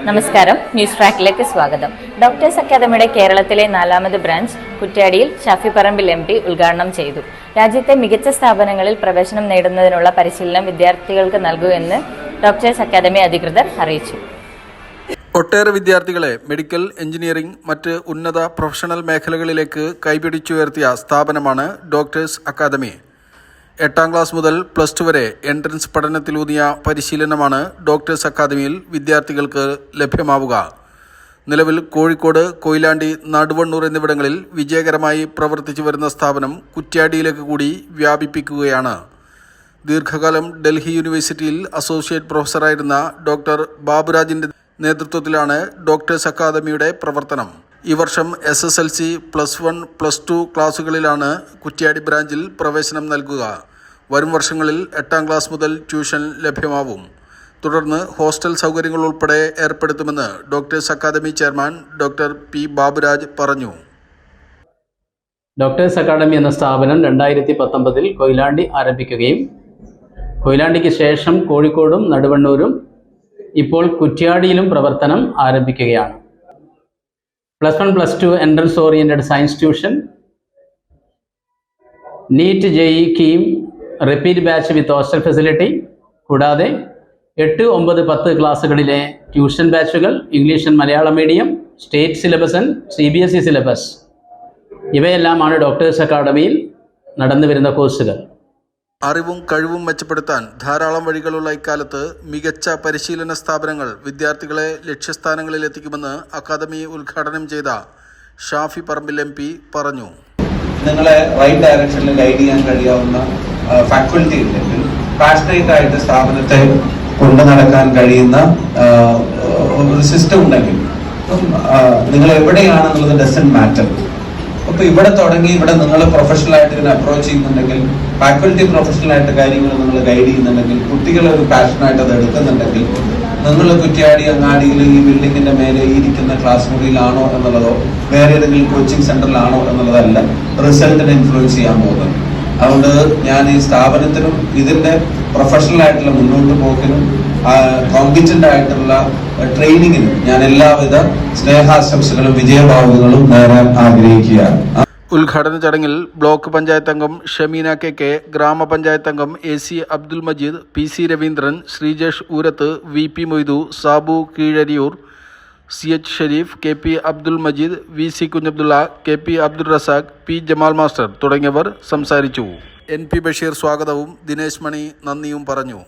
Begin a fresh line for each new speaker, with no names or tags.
നമസ്കാരം, ന്യൂസ് ട്രാക്കിലേക്ക് സ്വാഗതം. ഡോക്ടേഴ്സ് അക്കാദമിയുടെ കേരളത്തിലെ 4ാമത് ബ്രാഞ്ച് കുറ്റ്യാടിയിൽ ഷാഫി പറമ്പിൽ MP ഉദ്ഘാടനം ചെയ്തു. രാജ്യത്തെ മികച്ച സ്ഥാപനങ്ങളിൽ പ്രവേശനം നേടുന്നതിനുള്ള പരിശീലനം വിദ്യാർത്ഥികൾക്ക് നൽകുമെന്ന് ഡോക്ടേഴ്സ് അക്കാദമി അധികൃതർ അറിയിച്ചു.
ഒട്ടേറെ വിദ്യാർത്ഥികളെ മെഡിക്കൽ, എഞ്ചിനീയറിംഗ്, മറ്റ് ഉന്നത പ്രൊഫഷണൽ മേഖലകളിലേക്ക് കൈപിടിച്ചുയർത്തിയ സ്ഥാപനമാണ് ഡോക്ടേഴ്സ് അക്കാദമി. 8ാം ക്ലാസ് മുതൽ +2 വരെ എൻട്രൻസ് പഠനത്തിലൂന്നിയ പരിശീലനമാണ് ഡോക്ടേഴ്സ് അക്കാദമിയിൽ വിദ്യാർത്ഥികൾക്ക് ലഭ്യമാവുക. നിലവിൽ കോഴിക്കോട്, കൊയിലാണ്ടി, നടുവണ്ണൂർ എന്നിവിടങ്ങളിൽ വിജയകരമായി പ്രവർത്തിച്ചു വരുന്ന സ്ഥാപനം കുറ്റ്യാടിയിലേക്ക് കൂടി വ്യാപിപ്പിക്കുകയാണ്. ദീർഘകാലം ഡൽഹി യൂണിവേഴ്സിറ്റിയിൽ അസോസിയേറ്റ് പ്രൊഫസറായിരുന്ന ഡോക്ടർ ബാബുരാജിൻ്റെ നേതൃത്വത്തിലാണ് ഡോക്ടേഴ്സ് അക്കാദമിയുടെ പ്രവർത്തനം. ഈ വർഷം SSLC, +1, +2 ക്ലാസുകളിലാണ് കുറ്റ്യാടി ബ്രാഞ്ചിൽ പ്രവേശനം നൽകുക. വരും വർഷങ്ങളിൽ 8ാം ക്ലാസ് മുതൽ ട്യൂഷൻ ലഭ്യമാവും. തുടർന്ന് ഹോസ്റ്റൽ സൗകര്യങ്ങൾ ഉൾപ്പെടെ ഏർപ്പെടുത്തുമെന്ന് doctors academy chairman doctor P. Baburaj പറഞ്ഞു.
ഡോക്ടേഴ്സ് അക്കാദമി എന്ന സ്ഥാപനം 2019 കൊയിലാണ്ടി ആരംഭിക്കുകയും കൊയിലാണ്ടിക്ക് ശേഷം കോഴിക്കോടും നടുവണ്ണൂരും ഇപ്പോൾ കുറ്റ്യാടിയിലും പ്രവർത്തനം ആരംഭിക്കുകയാണ്. +1, +2 entrance oriented science tuition, NEET, JEE, KEAM, repeat batch with hostel facility, കൂടാതെ 8, 9, 10 ക്ലാസ്സുകളിലെ ട്യൂഷൻ ബാച്ചുകൾ, English and Malayalam medium, state syllabus and CBSE syllabus, ഇവയെല്ലാമാണ് ഡോക്ടേഴ്സ് അക്കാദമിയിൽ നടന്നു വരുന്ന കോഴ്സുകൾ.
അറിവും കഴിവും മെച്ചപ്പെടുത്താൻ ധാരാളം വഴികളുള്ള ഇക്കാലത്ത് മികച്ച പരിശീലന സ്ഥാപനങ്ങൾ വിദ്യാർത്ഥികളെ ലക്ഷ്യസ്ഥാനങ്ങളിൽ എത്തിക്കുമെന്ന് അക്കാദമി ഉദ്ഘാടനം ചെയ്ത ഷാഫി പറമ്പിൽ MP പറഞ്ഞു.
നിങ്ങളെ റൈറ്റ് ഡയറക്ഷനിൽ ഗൈഡ് ചെയ്യാൻ കഴിയാവുന്ന ഫാക്കൽറ്റി ഉണ്ടെങ്കിൽ, പാഷനേറ്റ് ആയിട്ട് സ്ഥാപനത്തെ കൊണ്ടു നടക്കാൻ കഴിയുന്ന ഒരു സിസ്റ്റം ഉണ്ടെങ്കിൽ നിങ്ങൾ എവിടെയാണെന്നുള്ളത് ഡസന്റ് മാറ്റർ. അപ്പൊ ഇവിടെ തുടങ്ങി ഇവിടെ നിങ്ങൾ പ്രൊഫഷണൽ ആയിട്ട് ഇതിനെ അപ്രോച്ച് ചെയ്യുന്നുണ്ടെങ്കിൽ, ഫാക്കൽറ്റി പ്രൊഫഷണൽ ആയിട്ട് കാര്യങ്ങൾ നിങ്ങൾ ഗൈഡ് ചെയ്യുന്നുണ്ടെങ്കിൽ, കുട്ടികൾ ഒരു പാഷനായിട്ട് അത് എടുക്കുന്നുണ്ടെങ്കിൽ, നിങ്ങൾ കുറ്റ്യാടി അങ്ങാടിയിൽ ഈ ബിൽഡിങ്ങിന്റെ മേലെ ഇരിക്കുന്ന ക്ലാസ് മുറിയിലാണോ എന്നുള്ളതോ വേറെ ഏതെങ്കിലും കോച്ചിങ് സെന്ററിലാണോ എന്നുള്ളതല്ല റിസൾട്ടിനെ ഇൻഫ്ലുവൻസ് ചെയ്യാൻ പോകുന്നത്. അതുകൊണ്ട് ഞാൻ ഈ സ്ഥാപനത്തിനും ഇതിന്റെ പ്രൊഫഷണൽ ആയിട്ടുള്ള മുന്നോട്ട് പോക്കിനും കോമ്പറ്റന്റ് ആയിട്ടുള്ള ട്രെയിനിങ്ങിനും ഞാൻ എല്ലാവിധ സ്നേഹാശംസകളും വിജയഭാവുകങ്ങളും നേടാൻ ആഗ്രഹിക്കുകയാണ്.
ഉദ്ഘാടന ചടങ്ങിൽ ബ്ലോക്ക് പഞ്ചായത്ത് അംഗം ഷമീന KK, ഗ്രാമപഞ്ചായത്ത് അംഗം AC Abdul Majeed, PC Raveendran, Sreejesh Oorath, VP Moidu, Sabu Keezhariyur, CH Shareef, KP Abdul Majeed, VC Kunhabdulla, KP Abdul Razak, P Jamal master തുടങ്ങിയവർ സംസാരിച്ചു. NP ബഷീർ സ്വാഗതവും ദിനേശ് മണി നന്ദിയും പറഞ്ഞു.